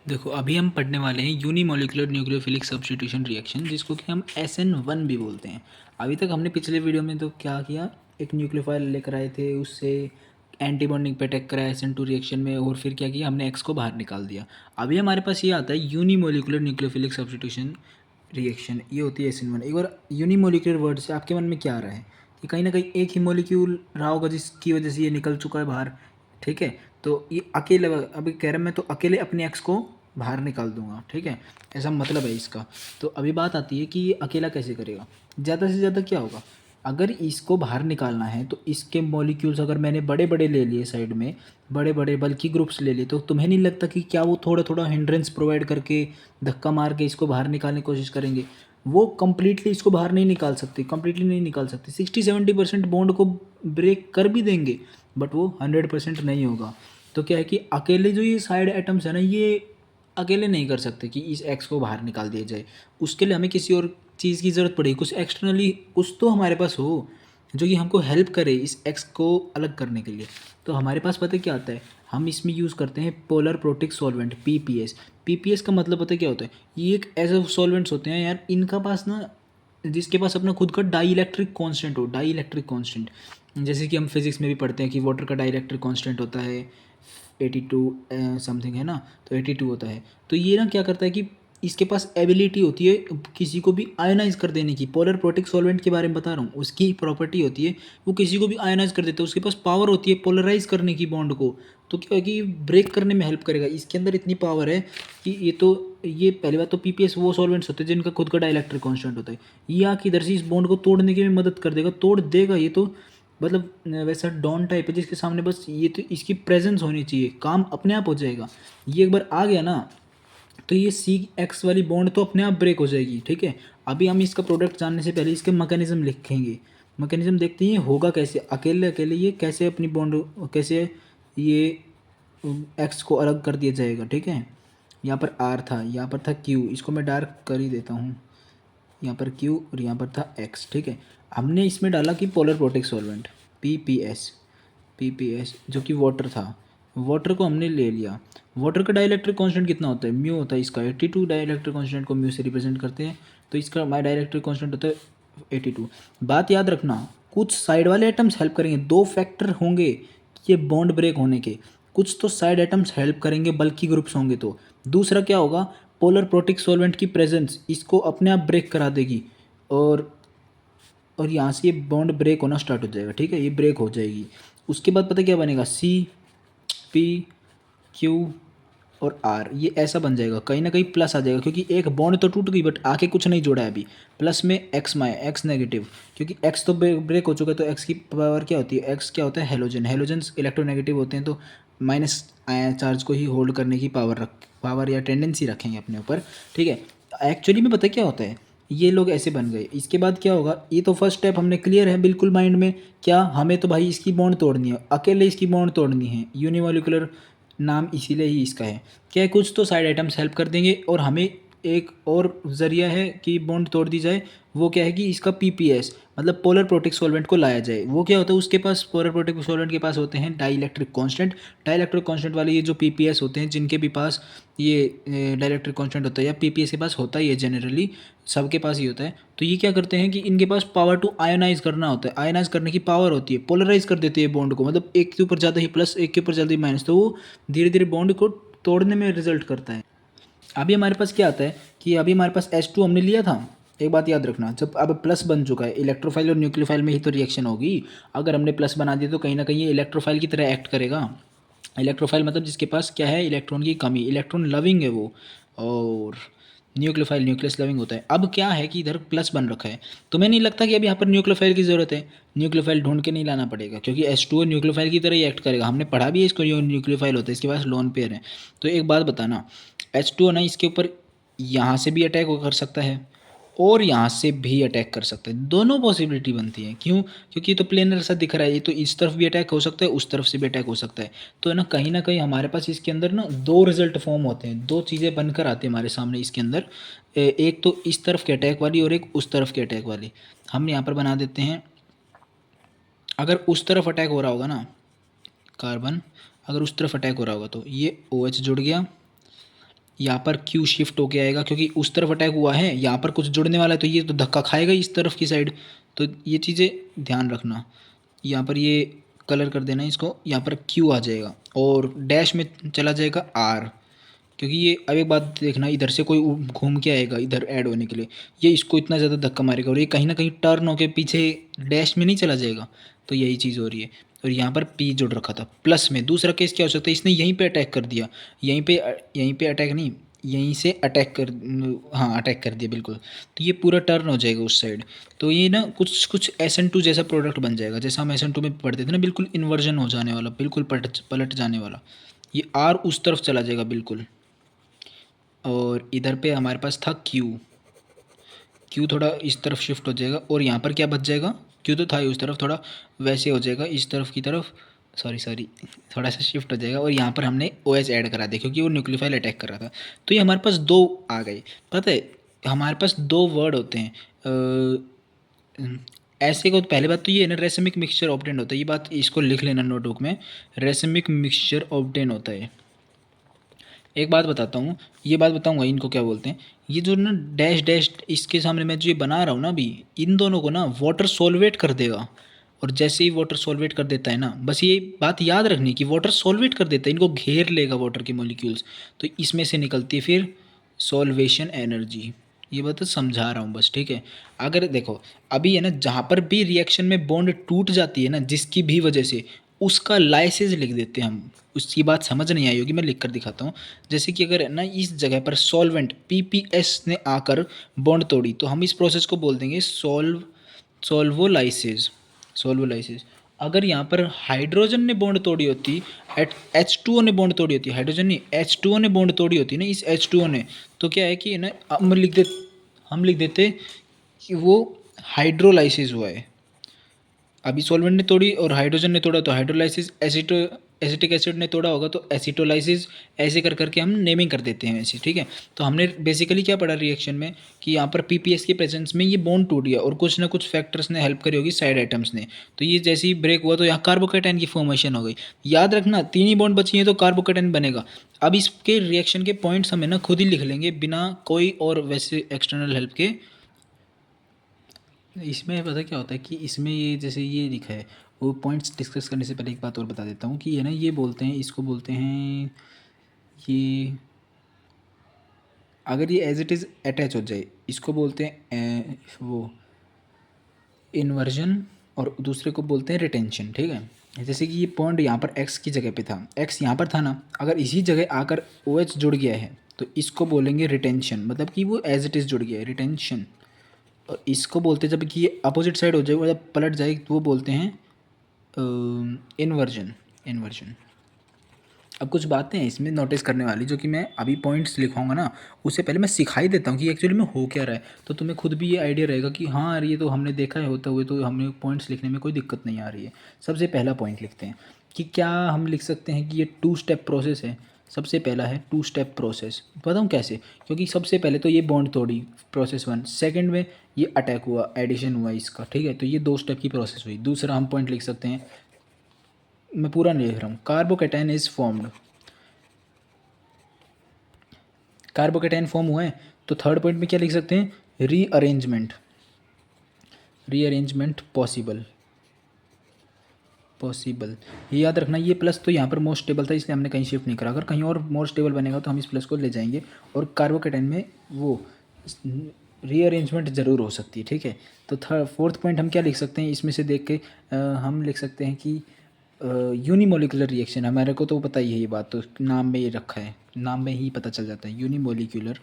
देखो अभी हम पढ़ने वाले हैं यूनिमोलिकुलर न्यूक्लियोफिलिक सब्स्टिट्यूशन रिएक्शन, जिसको कि हम SN1 भी बोलते हैं। अभी तक हमने पिछले वीडियो में तो क्या किया, एक न्यूक्लियोफाइल लेकर आए थे, उससे एंटी बॉन्डिंग पे अटैक करा SN2 रिएक्शन में, और फिर क्या किया हमने एक्स को बाहर निकाल दिया। अभी हमारे पास ये आता है यूनिमोलिकुलर न्यूक्लियोफिलिक सब्स्टिट्यूशन रिएक्शन, ये होती है SN1। एक बार यूनिमोलिकुलर वर्ड से आपके मन में क्या आ रहा है कि कहीं ना कहीं एक ही मोलिक्यूल रहा होगा जिसकी वजह से ये निकल चुका है बाहर। ठीक है, तो ये अकेले अभी कह रहा मैं तो अकेले अपने एक्स को बाहर निकाल दूंगा। ठीक है, ऐसा मतलब है इसका। तो अभी बात आती है कि ये अकेला कैसे करेगा। ज़्यादा से ज़्यादा क्या होगा, अगर इसको बाहर निकालना है तो इसके मॉलिक्यूल्स अगर मैंने बड़े बड़े ले लिए साइड में, बड़े बड़े बल्कि ग्रुप्स ले लिए, तो तुम्हें नहीं लगता कि क्या वो थोड़ा थोड़ा हिंड्रेंस प्रोवाइड करके धक्का मार के इसको बाहर निकालने की कोशिश करेंगे। वो कंप्लीटली इसको बाहर नहीं निकाल सकते, कंप्लीटली नहीं निकाल सकते। 60-70% बॉन्ड को ब्रेक कर भी देंगे, बट वो 100% नहीं होगा। तो क्या है कि अकेले जो ये साइड एटम्स है ना, ये अकेले नहीं कर सकते कि इस एक्स को बाहर निकाल दिया जाए। उसके लिए हमें किसी और चीज़ की ज़रूरत पड़ेगी, कुछ एक्सटर्नली कुछ तो हमारे पास हो जो कि हमको हेल्प करे इस एक्स को अलग करने के लिए। तो हमारे पास पता है क्या आता है, हम इसमें यूज़ करते हैं polar protic solvent, PPS। PPS का मतलब पता है क्या होता है, ये एक ऐसे सॉल्वेंट्स होते हैं यार, इनका पास ना, जिसके पास अपना खुद का डाई इलेक्ट्रिक कॉन्स्टेंट हो। डाई इलेक्ट्रिक कॉन्स्टेंट जैसे कि हम फिजिक्स में भी पढ़ते हैं कि वाटर का डाई इलेक्ट्रिक कॉन्स्टेंट होता है 82 समथिंग, है ना, तो 82 होता है। तो ये ना क्या करता है कि इसके पास एबिलिटी होती है किसी को भी आयनाइज कर देने की। पोलर प्रोटिक सॉल्वेंट के बारे में बता रहा हूँ, उसकी प्रॉपर्टी होती है वो किसी को भी आयनाइज कर देता है। उसके पास पावर होती है पोलराइज करने की बॉन्ड को। तो क्या है कि ब्रेक करने में हेल्प करेगा। इसके अंदर इतनी पावर है कि ये पहली बात तो PPS वो सॉल्वेंट्स होते हैं जिनका खुद का डाइलेक्ट्रिक कांस्टेंट होता है। ये आके इधर से इस बॉन्ड को तोड़ने की भी मदद कर देगा, तोड़ देगा। ये तो मतलब वैसा डॉन टाइप है जिसके सामने बस ये तो इसकी प्रेजेंस होनी चाहिए, काम अपने आप हो जाएगा। ये एक बार आ गया ना, तो ये CX वाली बॉन्ड तो अपने आप ब्रेक हो जाएगी। ठीक है, अभी हम इसका प्रोडक्ट जानने से पहले इसके मैकेनिज्म लिखेंगे। मैकेनिज्म देखते हैं होगा कैसे, अकेले अकेले ये कैसे अपनी बॉन्ड, कैसे ये एक्स को अलग कर दिया जाएगा। ठीक है, यहाँ पर R था, यहाँ पर था Q, इसको मैं डार्क कर ही देता हूँ। यहाँ पर Q और यहाँ पर था X। ठीक है, हमने इसमें डाला कि पोलर प्रोटिक सॉल्वेंट PPS जो कि वाटर था। वाटर को हमने ले लिया। वाटर का डाइलेक्ट्रिक कांस्टेंट कितना होता है, म्यू होता है इसका 82। डाइलेक्ट्रिक कांस्टेंट को म्यू से रिप्रेजेंट करते हैं, तो इसका माई डाइलेक्ट्रिक कांस्टेंट होता है 82। बात याद रखना, कुछ साइड वाले एटम्स हेल्प करेंगे, दो फैक्टर होंगे ये बॉन्ड ब्रेक होने के। कुछ तो साइड एटम्स हेल्प करेंगे, बल्कि ग्रुप्स होंगे। तो दूसरा क्या होगा, पोलर प्रोटिक सॉल्वेंट की प्रेजेंस इसको अपने आप ब्रेक करा देगी, और यहाँ से ये बॉन्ड ब्रेक होना स्टार्ट हो जाएगा। ठीक है, ये ब्रेक हो जाएगी। उसके बाद पता क्या बनेगा, CP, Q और R, ये ऐसा बन जाएगा। कहीं ना कहीं प्लस आ जाएगा क्योंकि एक बॉन्ड तो टूट गई, बट आके कुछ नहीं जोड़ा है अभी। प्लस में X नेगेटिव, क्योंकि X तो ब्रेक हो चुका है, तो X की पावर क्या होती है, X क्या होता है, हेलोजन। हेलोजन्स इलेक्ट्रोनेगेटिव होते हैं, तो माइनस आयन चार्ज को ही होल्ड करने की पावर या टेंडेंसी रखेंगे अपने ऊपर। ठीक है, एक्चुअली में पता क्या होता है, ये लोग ऐसे बन गए। इसके बाद क्या होगा, ये तो फर्स्ट स्टेप हमने क्लियर है बिल्कुल माइंड में। क्या हमें तो भाई इसकी बॉन्ड तोड़नी है, अकेले इसकी बॉन्ड तोड़नी है। यूनिमोलिकुलर नाम इसीलिए ही इसका है। क्या है, कुछ तो साइड आइटम्स हेल्प कर देंगे, और हमें एक और ज़रिया है कि बॉन्ड तोड़ दी जाए। वो क्या है कि इसका PPS मतलब पोलर प्रोटिक सॉल्वेंट को लाया जाए। वो क्या होता है, उसके पास पोलर प्रोटिक सॉल्वेंट के पास होते हैं dielectric constant. Dielectric constant वाले ये जो PPS होते हैं, जिनके भी पास ये डाई इलेक्ट्रिक कॉन्स्टेंट होता है, या PPS के पास होता ही है, जनरली सबके पास ही होता है। तो ये क्या करते हैं कि इनके पास पावर टू आयोनाइज करना होता है, आयोनाइज करने की पावर होती है। पोलराइज कर देते हैं बॉन्ड को, मतलब एक के ऊपर ज़्यादा ही प्लस, एक के ऊपर ज़्यादा ही माइनस, तो वो धीरे धीरे बॉन्ड को तोड़ने में रिजल्ट करता है। अभी हमारे पास क्या आता है कि अभी हमारे पास H2 हमने लिया था। एक बात याद रखना, जब अब प्लस बन चुका है, इलेक्ट्रोफाइल और न्यूक्लियोफाइल में ही तो रिएक्शन होगी। अगर हमने प्लस बना दिया तो कहीं ना कहीं ये इलेक्ट्रोफाइल की तरह एक्ट करेगा। इलेक्ट्रोफाइल मतलब जिसके पास क्या है, इलेक्ट्रॉन की कमी, इलेक्ट्रॉन लविंग है वो। और न्यूक्लियोफाइल न्यूक्लियस लविंग होता है। अब क्या है कि इधर प्लस बन रखा है, तुम्हें नहीं लगता कि अब यहाँ पर न्यूक्लियोफाइल की ज़रूरत है। न्यूक्लियोफाइल ढूंढ के नहीं लाना पड़ेगा, क्योंकि H2O न्यूक्लियोफाइल की तरह ही एक्ट करेगा। हमने पढ़ा भी है इसको, जो न्यूक्लियोफाइल होता है इसके पास लोन पेयर है। तो एक बात बताना, H2O ना इसके ऊपर यहाँ से भी अटैक कर सकता है, और यहाँ से भी अटैक कर सकता है। दोनों पॉसिबिलिटी बनती है। क्यों, क्योंकि ये तो प्लेनर सा दिख रहा है, ये तो इस तरफ भी अटैक हो सकता है, उस तरफ से भी अटैक हो सकता है। तो है ना कहीं हमारे पास इसके अंदर ना दो रिजल्ट फॉर्म होते हैं, दो चीज़ें बनकर आती हैं हमारे सामने इसके अंदर। एक तो इस तरफ के अटैक वाली और एक उस तरफ के अटैक वाली। हम यहाँ पर बना देते हैं, अगर उस तरफ अटैक हो रहा होगा ना कार्बन, अगर उस तरफ अटैक हो रहा होगा तो ये OH जुड़ गया, यहाँ पर क्यू शिफ्ट होके आएगा क्योंकि उस तरफ अटैक हुआ है, यहाँ पर कुछ जुड़ने वाला है तो ये तो धक्का खाएगा इस तरफ की साइड। तो ये चीज़ें ध्यान रखना। यहाँ पर ये कलर कर देना इसको, यहाँ पर क्यू आ जाएगा और डैश में चला जाएगा आर, क्योंकि ये अब एक बात देखना, इधर से कोई घूम के आएगा इधर ऐड होने के लिए, ये इसको इतना ज़्यादा धक्का मारेगा और ये कहीं ना कहीं टर्न होके पीछे डैश में नहीं चला जाएगा। तो यही चीज़ हो रही है। और यहाँ पर पी जुड़ रखा था प्लस में। दूसरा केस क्या हो सकता है, इसने यहीं पे अटैक कर दिया, यहीं पे अटैक नहीं, यहीं से अटैक कर, हाँ अटैक कर दिया बिल्कुल। तो ये पूरा टर्न हो जाएगा उस साइड। तो ये ना कुछ कुछ SN2 जैसा प्रोडक्ट बन जाएगा, जैसा हम SN2 में पढ़ते थे ना, बिल्कुल इन्वर्जन हो जाने वाला, बिल्कुल पलट जाने वाला। ये आर उस तरफ चला जाएगा बिल्कुल। और इधर पे हमारे पास था क्यू, क्यू थोड़ा इस तरफ शिफ्ट हो जाएगा और यहाँ पर क्या बच जाएगा, क्यू तो था ही उस तरफ, थोड़ा वैसे हो जाएगा इस तरफ की तरफ, सॉरी थोड़ा सा शिफ्ट हो जाएगा। और यहाँ पर हमने OH ऐड करा दिया क्योंकि वो न्यूक्लियोफाइल अटैक कर रहा था। तो ये हमारे पास दो आ गए। पता है हमारे पास दो वर्ड होते हैं ऐसे को। पहले बात तो ये है ना, रेसमिक मिक्सचर ऑब्टेन होता है, ये बात इसको लिख लेना नोटबुक में, रेसमिक मिक्सचर ऑब्टेन होता है। एक बात बताता हूँ, ये बात बताऊँगा इनको क्या बोलते हैं। ये जो ना डैश डैश इसके सामने मैं जो ये बना रहा हूँ ना अभी, इन दोनों को ना वाटर सोलवेट कर देगा। और जैसे ही वाटर सोलवेट कर देता है ना, बस ये बात याद रखनी कि वाटर सोलवेट कर देता है, इनको घेर लेगा वाटर के मॉलिक्यूल्स। तो इसमें से निकलती है फिर सॉल्वेशन एनर्जी। ये बात तो समझा रहा हूँ बस, ठीक है। अगर देखो अभी है ना, जहाँ पर भी रिएक्शन में बॉन्ड टूट जाती है ना जिसकी भी वजह से, उसका लाइसेज लिख देते हैं हम। उसकी बात समझ नहीं आई होगी, मैं लिख कर दिखाता हूँ। जैसे कि अगर ना इस जगह पर सॉल्वेंट PPS ने आकर बॉन्ड तोड़ी तो हम इस प्रोसेस को बोल देंगे सोल्वोलाइसिस। सोल्वोलाइसिस। अगर यहाँ पर हाइड्रोजन ने बॉन्ड तोड़ी होती, H2O ने बॉन्ड तोड़ी होती, हाइड्रोजन नहीं H2O ने बॉन्ड तोड़ी होती ना, इस H2O ने, तो क्या है कि ना हम लिख देते कि वो हाइड्रोलाइसिस हुआ है। अभी सॉल्वेंट ने तोड़ी और हाइड्रोजन ने तोड़ा तो हाइड्रोलाइसिस, एसिटिक एसिड ने तोड़ा होगा तो एसिटोलाइसिस। ऐसे कर करके हम नेमिंग कर देते हैं ऐसे, ठीक है। तो हमने बेसिकली क्या पढ़ा रिएक्शन में कि यहाँ पर PPS के प्रेजेंस में ये बॉन्ड टूट गया और कुछ ना कुछ फैक्टर्स ने हेल्प करी होगी, साइड आइटम्स ने। तो ये जैसे ही ब्रेक हुआ तो यहाँ कार्बोकेटाइन की फॉर्मेशन हो गई। याद रखना 3 ही बॉन्ड बची हैं तो कार्बोकेटाइन बनेगा। अब इसके रिएक्शन के पॉइंट्स हमें ना खुद ही लिख लेंगे बिना कोई और वैसे एक्सटर्नल हेल्प के। इसमें पता क्या होता है कि इसमें ये जैसे ये लिखा है, वो पॉइंट्स डिस्कस करने से पहले एक बात और बता देता हूँ कि ये ना, ये बोलते हैं, इसको बोलते हैं, ये अगर ये एज इट इज़ अटैच हो जाए इसको बोलते हैं वो इन्वर्जन, और दूसरे को बोलते हैं रिटेंशन, ठीक है। जैसे कि ये पॉइंट यहाँ पर एक्स की जगह पे था, एक्स यहाँ पर था ना, अगर इसी जगह आकर OH जुड़ गया है तो इसको बोलेंगे रिटेंशन, मतलब कि वो एज इट इज़ जुड़ गया है, रिटेंशन। और इसको बोलते हैं जब कि ये अपोजिट साइड हो जाए, मतलब पलट जाए, तो वो बोलते हैं इन्वर्जन। इन्वर्जन। अब कुछ बातें हैं इसमें नोटिस करने वाली, जो कि मैं अभी पॉइंट्स लिखाऊंगा ना, उससे पहले मैं सिखाई देता हूँ कि एक्चुअली में हो क्या रहा है, तो तुम्हें खुद भी ये आइडिया रहेगा कि हाँ यार ये तो हमने देखा है होता हुए, तो हमें पॉइंट्स लिखने में कोई दिक्कत नहीं आ रही है। सबसे पहला पॉइंट लिखते हैं कि क्या हम लिख सकते हैं कि ये 2 स्टेप प्रोसेस है। सबसे पहला है 2 स्टेप प्रोसेस। बताऊँ कैसे, क्योंकि सबसे पहले तो ये बॉन्ड तोड़ी, प्रोसेस 1। सेकेंड में ये अटैक हुआ, एडिशन हुआ इसका, ठीक है। तो ये 2 स्टेप की प्रोसेस हुई। दूसरा हम पॉइंट लिख सकते हैं, मैं पूरा नहीं लिख रहा हूँ, carbocation is formed, carbocation form हुआ है। तो थर्ड पॉइंट में क्या लिख सकते हैं, रीअरेंजमेंट, रीअरेंजमेंट पॉसिबल, पॉसिबल। ये याद रखना, ये प्लस तो यहाँ पर मोर स्टेबल था इसलिए हमने कहीं शिफ्ट नहीं करा, अगर कहीं और मोर स्टेबल बनेगा तो हम इस प्लस को ले जाएंगे। और कार्बोकेटाइन में वो रीअरेंजमेंट ज़रूर हो सकती है, ठीक है। तो फोर्थ पॉइंट हम क्या लिख सकते हैं इसमें से देख के, हम लिख सकते हैं कि यूनिमोलिकुलर रिएक्शन। हमारे को तो पता ही है ये बात, तो नाम में ये रखा है, नाम में ही पता चल जाता है, यूनिमोलिकुलर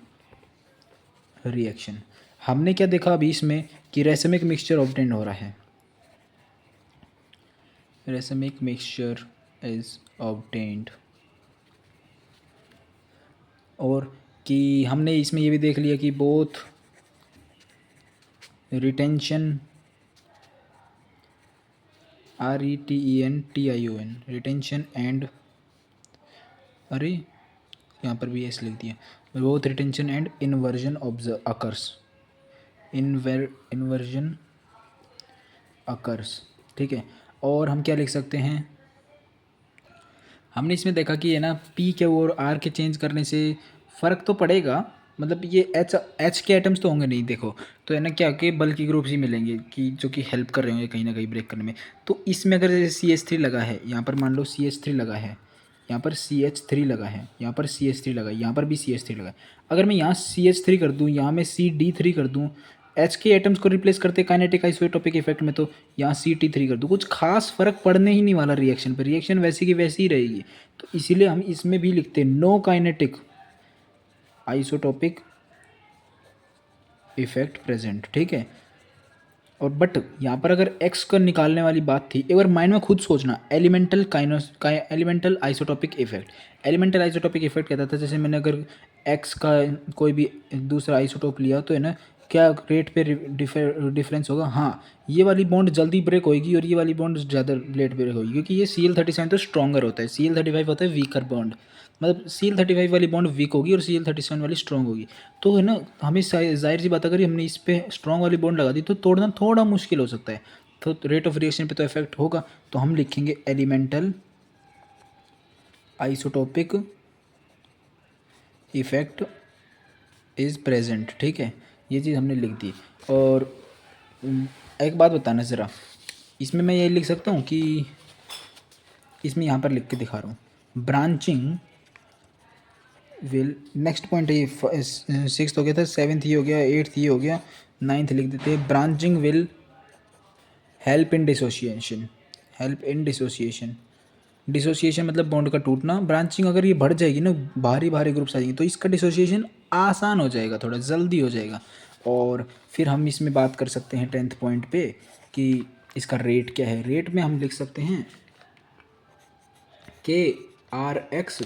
रिएक्शन। हमने क्या देखा अभी इसमें कि रेसमिक मिक्सचर ऑब्टेन हो रहा है, रेसमिक मिक्सचर इज ऑब्टेन्ड। और कि हमने इसमें ये भी देख लिया कि both retention, RETENTION, retention and, अरे यहाँ पर भी एस लिख दिया, both retention and inversion observe occurs, inversion occurs, ठीक है। और हम क्या लिख सकते हैं, हमने इसमें देखा कि है ना P के और R के चेंज करने से फ़र्क तो पड़ेगा, मतलब ये एच एच के आइटम्स तो होंगे नहीं देखो, तो है ना क्या कि बल्कि ग्रुप्स ही मिलेंगे कि जो कि हेल्प कर रहे होंगे कहीं ना कहीं ब्रेक करने में। तो इसमें अगर जैसे CH3 लगा है, यहाँ पर मान लो CH3 लगा है, यहाँ पर CH3 लगा है, यहाँ पर CH3 लगा है, यहाँ पर भी CH3 लगा है। अगर मैं यहाँ CH3 कर दूँ, यहाँ मैं CD3 कर दूँ, एच के आइटम्स को रिप्लेस करते काइनेटिक आइसोटोपिक इफेक्ट में, तो यहाँ CT3 कर दूँ, कुछ खास फर्क पड़ने ही नहीं वाला रिएक्शन पर, रिएक्शन वैसी की वैसी ही रहेगी। तो इसीलिए हम इसमें भी लिखते हैं no kinetic isotopic effect present, ठीक है। और बट यहाँ पर अगर एक्स का निकालने वाली बात थी, एक बार माइंड में खुद सोचना, elemental isotopic effect. Elemental isotopic effect कहता था जैसे मैंने अगर एक्स का कोई भी दूसरा आइसोटोप लिया तो है ना क्या रेट पे डिफरेंस होगा, हाँ ये वाली बॉन्ड जल्दी ब्रेक होगी और ये वाली बॉन्ड ज़्यादा लेट ब्रेक होगी, क्योंकि ये CL37 तो स्ट्रॉन्गर होता है, CL35 होता है वीकर बॉन्ड। मतलब CL35 वाली बॉन्ड वीक होगी और CL37 वाली स्ट्रॉन्ग होगी। तो है ना हमें जाहिर सी बात, अगर हमने इस पर स्ट्रॉन्ग वाली बॉन्ड लगा दी तो तोड़ना थोड़ा मुश्किल हो सकता है, तो रेट ऑफ रिएक्शन पे तो इफेक्ट होगा। तो हम लिखेंगे elemental isotopic effect is present, ठीक है, ये चीज़ हमने लिख दी। और एक बात बताना ज़रा, इसमें मैं ये लिख सकता हूँ कि इसमें यहाँ पर लिख के दिखा रहा हूँ, ब्रांचिंग विल, नेक्स्ट पॉइंट है ये, सिक्स्थ हो गया था, सेवन्थ ये हो गया, एट्थ ये हो गया, नाइन्थ लिख देते हैं, branching will help in dissociation. Help in dissociation, dissociation मतलब बॉन्ड का टूटना। ब्रांचिंग अगर ये बढ़ जाएगी ना, भारी भारी ग्रुप्स आ जाएंगे, तो इसका डिसोसिएशन आसान हो जाएगा, थोड़ा जल्दी हो जाएगा। और फिर हम इसमें बात कर सकते हैं 10th पॉइंट पे कि इसका रेट क्या है। रेट में हम लिख सकते हैं के RX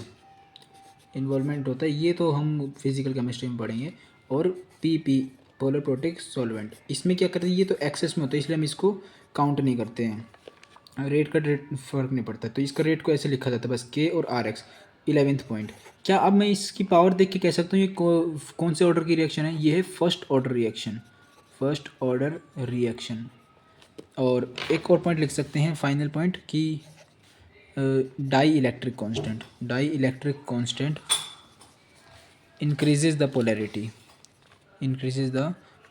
इन्वॉल्वमेंट होता है, ये तो हम फिजिकल केमिस्ट्री में पढ़ेंगे। और PP पोलर प्रोटिक सॉल्वेंट, इसमें क्या करते हैं, ये तो एक्सेस में होता है इसलिए हम इसको काउंट नहीं करते हैं, रेट का रेट फ़र्क नहीं पड़ता, तो इसका रेट को ऐसे लिखा जाता है बस K और RX। 11th पॉइंट, क्या अब मैं इसकी पावर देख के कह सकता हूँ ये कौन से ऑर्डर की रिएक्शन है, ये है first order reaction, first order reaction. और एक और पॉइंट लिख सकते हैं फाइनल पॉइंट कि dielectric constant increases the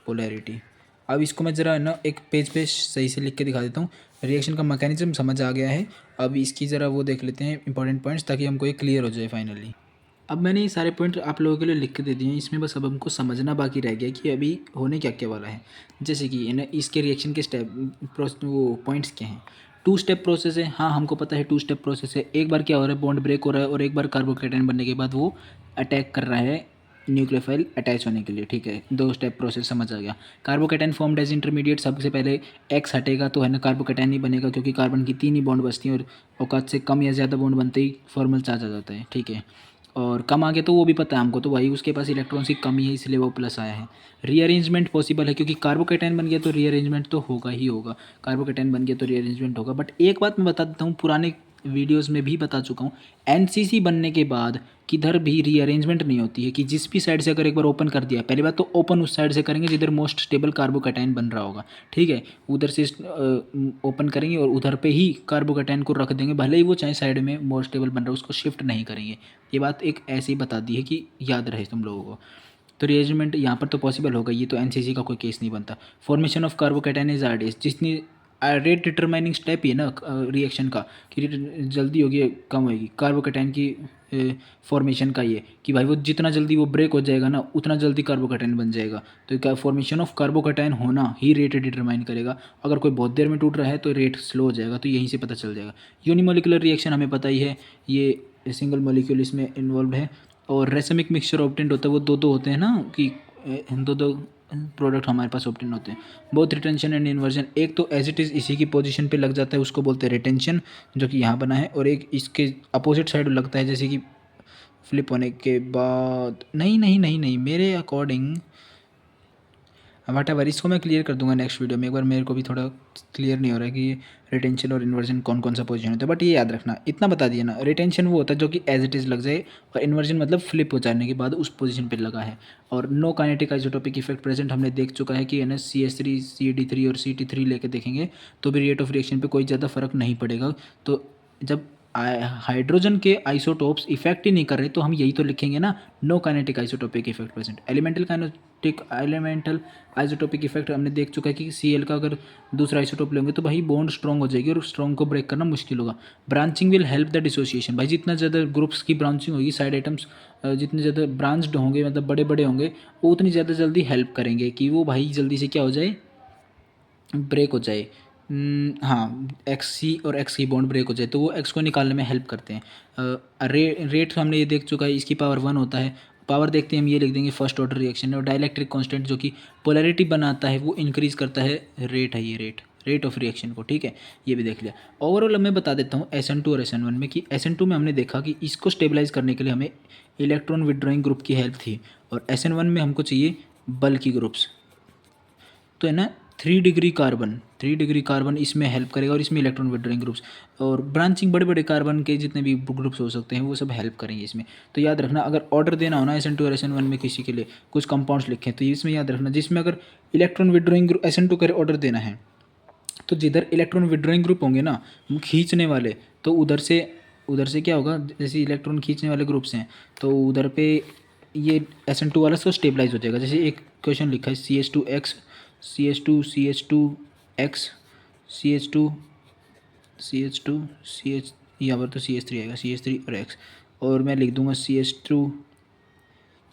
polarity, अब इसको मैं ज़रा ना एक पेज पे सही से लिख के दिखा देता हूँ। रिएक्शन का मैकेनिज्म समझ आ गया है, अब इसकी ज़रा वो देख लेते हैं इंपॉर्टेंट पॉइंट्स, ताकि हमको ये क्लियर हो जाए फाइनली। अब मैंने ये सारे पॉइंट आप लोगों के लिए लिख के दे दिए हैं, इसमें बस अब हमको समझना बाकी रह गया कि अभी होने क्या क्या वाला है। जैसे कि ना इसके रिएक्शन के वो पॉइंट्स क्या हैं। 2 स्टेप प्रोसेस है, हाँ हमको पता है 2 स्टेप प्रोसेस है। एक बार क्या हो रहा है, बॉन्ड ब्रेक हो रहा है, और एक बार कार्बोकेटायन बनने के बाद वो अटैक कर रहा है न्यूक्लियोफाइल अटैच होने के लिए, ठीक है। 2 स्टेप प्रोसेस समझ आ गया। कार्बोकेटायन फॉर्म्ड एज इंटरमीडिएट, सबसे पहले एक्स हटेगा तो है ना कार्बोकेटायन ही बनेगा, क्योंकि कार्बन की 3 ही बॉन्ड बचती हैं और औकात से कम या ज़्यादा बॉन्ड बनते ही फॉर्मल चार्ज आ जाता है, ठीक है। और कम आ गया तो वो भी पता है हमको, तो भाई उसके पास इलेक्ट्रॉन्स की कमी है इसलिए वो प्लस आया है। रीअरेंजमेंट पॉसिबल है, क्योंकि कार्बोकेटायन बन गया तो रीअरेंजमेंट तो होगा ही होगा, कार्बोकेटायन बन गया तो रीअरेंजमेंट होगा। बट एक बात मैं बता देता हूँ, पुराने वीडियोस में भी बता चुका हूँ, एनसीसी बनने के बाद किधर भी रीअरेंजमेंट नहीं होती है, कि जिस भी साइड से अगर एक बार ओपन कर दिया, पहली बात तो ओपन उस साइड से करेंगे जिधर मोस्ट स्टेबल कार्बोकेटायन बन रहा होगा, ठीक है, उधर से ओपन करेंगे और उधर पे ही कार्बोकेटायन को रख देंगे, भले ही वो चाहे साइड में मोस्ट स्टेबल बन रहा है उसको शिफ्ट नहीं करेंगे। ये बात एक ऐसी बता दी है कि याद रहे तुम लोगों को। तो रीअरेंजमेंट यहाँ पर तो पॉसिबल होगा, ये तो एनसीसी का कोई केस नहीं बनता। Formation of carbocation is RDS, जितनी रेट डिटरमाइनिंग स्टेप ही है ना रिएक्शन का, कि जल्दी होगी कम होगी, कार्बोकेटायन की फॉर्मेशन का ये कि भाई वो जितना जल्दी वो ब्रेक हो जाएगा ना उतना जल्दी कार्बोकेटायन बन जाएगा। तो क्या फॉर्मेशन ऑफ कार्बोकेटायन होना ही रेट डिटरमाइन करेगा। अगर कोई बहुत देर में टूट रहा है तो रेट स्लो हो जाएगा, तो यहीं से पता चल जाएगा। यूनिमोलिकुलर रिएक्शन हमें पता ही है, ये सिंगल मॉलिक्यूल इसमें इन्वॉल्व है। और रेसमिक मिक्सचर ऑब्टेंड होता है, वो दो होते हैं ना, कि दो प्रोडक्ट हमारे पास ऑब्टेन होते हैं। बोथ रिटेंशन एंड इन्वर्जन, एक तो एज इट इज़ इसी की पोजीशन पे लग जाता है उसको बोलते हैं रिटेंशन, जो कि यहाँ बना है, और एक इसके अपोजिट साइड लगता है, जैसे कि फ्लिप होने के बाद, नहीं मेरे अकॉर्डिंग वट एवर, इसको मैं क्लियर कर दूंगा नेक्स्ट वीडियो में। एक बार मेरे को भी थोड़ा क्लियर नहीं हो रहा है कि रिटेंशन और इन्वर्जन कौन कौन सा पोजीशन होता है, बट ये याद रखना, इतना बता दिया ना, रिटेंशन वो होता है जो कि एज इट इज़ लग जाए, और इन्वर्जन मतलब फ्लिप हो जाने के बाद उस पोजीशन पे लगा है। और no kinetic isotopic effect present हमने देख चुका है कि CH3 CD3 और CT3 लेके देखेंगे तो भी रेट ऑफ रिएक्शन पे कोई ज़्यादा फर्क नहीं पड़ेगा। तो जब हाइड्रोजन के आइसोटोप्स इफेक्ट ही नहीं कर रहे तो हम यही तो लिखेंगे ना, no kinetic isotopic effect present. Elemental isotopic effect हमने देख चुका है कि Cl का अगर दूसरा आइसोटोप लेंगे तो भाई बॉन्ड स्ट्रॉन्ग हो जाएगी और स्ट्रॉन्ग को ब्रेक करना मुश्किल होगा। Branching will help the dissociation, भाई जितना ज़्यादा ग्रुप्स की ब्रांचिंग होगी, साइड आइटम्स जितने ज़्यादा ब्रांच्ड होंगे, मतलब बड़े बड़े होंगे, वो उतनी ज़्यादा जल्दी हेल्प करेंगे कि वो भाई जल्दी से क्या हो जाए, ब्रेक हो जाए। हाँ, एक्स सी और एक्स की बॉन्ड ब्रेक हो जाए तो वो एक्स को निकालने में हेल्प करते हैं। रेट हमने ये देख चुका है, इसकी पावर 1 होता है। पावर देखते हैं हम, ये लिख देंगे फर्स्ट ऑर्डर रिएक्शन है। और डाइलेक्ट्रिक कांस्टेंट जो कि पोलैरिटी बनाता है वो इंक्रीज़ करता है, रेट है ये, रेट ऑफ रिएक्शन को, ठीक है, ये भी देख लिया। ओवरऑल मैं बता देता हूँ SN2 और SN1 में कि SN2 में हमने देखा कि इसको स्टेबलाइज करने के लिए हमें इलेक्ट्रॉन विड्रॉइंग ग्रुप की हेल्प थी, और SN1 में हमको चाहिए बल्की ग्रुप्स। तो है ना, 3 डिग्री कार्बन इसमें हेल्प करेगा, और इसमें इलेक्ट्रॉन विड्रॉइंग ग्रुप्स और ब्रांचिंग बड़े बड़े कार्बन के जितने भी ग्रुप्स हो सकते हैं वो सब हेल्प करेंगे इसमें। तो याद रखना, अगर ऑर्डर देना हो ना SN2 और SN1 में किसी के लिए कुछ कंपाउंड्स लिखें तो इसमें याद रखना, जिसमें अगर इलेक्ट्रॉन विड्रॉइंग ग्रुप SN2 का ऑर्डर देना है तो जिधर इलेक्ट्रॉन विड्रॉइंग ग्रुप होंगे ना खींचने वाले, तो उधर से क्या होगा, जैसे इलेक्ट्रॉन खींचने वाले ग्रुप्स हैं तो उधर पे ये SN2 वाला तो स्टेबलाइज हो जाएगा। जैसे एक क्वेश्चन लिखा है CH2X, CH2 CH2 CH2 CH, यहाँ पर तो CH3 आएगा, CH3 और X, और मैं लिख दूंगा CH2,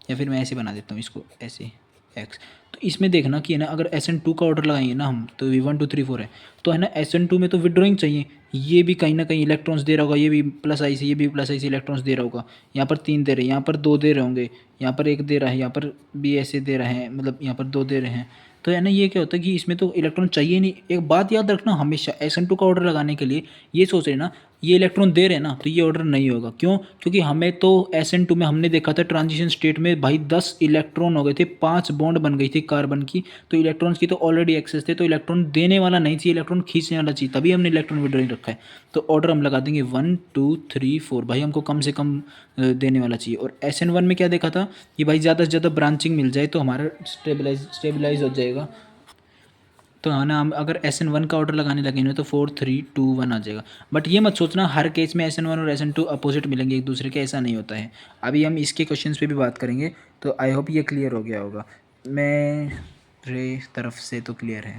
या फिर मैं ऐसे बना देता हूँ इसको, ऐसे एक्स। तो इसमें देखना कि है ना, अगर SN2 का ऑर्डर लगाएंगे ना हम तो V1 2 3 4 है, तो है ना SN2 में तो विड्रॉइंग चाहिए, ये भी कहीं ना कहीं इलेक्ट्रॉन्स दे रहा होगा, ये भी प्लस आई से, ये भी प्लस आई से इलेक्ट्रॉन्स दे रहा होगा। यहाँ पर 3 दे रहे हैं, यहाँ पर 2 दे रहे होंगे, यहाँ पर 1 दे रहा है, यहाँ पर भी ऐसे दे रहे हैं, मतलब यहाँ पर 2 दे रहे हैं। तो है ना, ये क्या होता है कि इसमें तो इलेक्ट्रॉन चाहिए नहीं। एक बात याद रखना, हमेशा SN2 का ऑर्डर लगाने के लिए ये सोच रहे ना, ये इलेक्ट्रॉन दे रहे हैं ना तो ये ऑर्डर नहीं होगा। क्यों? क्योंकि हमें तो SN2 में हमने देखा था ट्रांजिशन स्टेट में भाई 10 इलेक्ट्रॉन हो गए थे, 5 बॉन्ड बन गई थी कार्बन की, तो इलेक्ट्रॉन्स की तो ऑलरेडी एक्सेस थे, तो इलेक्ट्रॉन देने वाला नहीं चाहिए, इलेक्ट्रॉन खींचने वाला चाहिए, तभी हमने इलेक्ट्रॉन विड्रॉइंग रखा है। तो ऑर्डर हम लगा देंगे 1 2 3 4, भाई हमको कम से कम देने वाला चाहिए। और SN1 में क्या देखा था कि भाई ज़्यादा से ज़्यादा ब्रांचिंग मिल जाए तो हमारा स्टेबलाइज हो जाएगा। तो है ना, हम अगर SN1 का ऑर्डर लगाने लगेंगे तो 4 3 2 1 आ जाएगा। बट ये मत सोचना हर केस में SN1 और SN2 अपोजिट मिलेंगे एक दूसरे के, ऐसा नहीं होता है। अभी हम इसके क्वेश्चंस पे भी बात करेंगे, तो आई होप ये क्लियर हो गया होगा। मेरे तरफ से तो क्लियर है।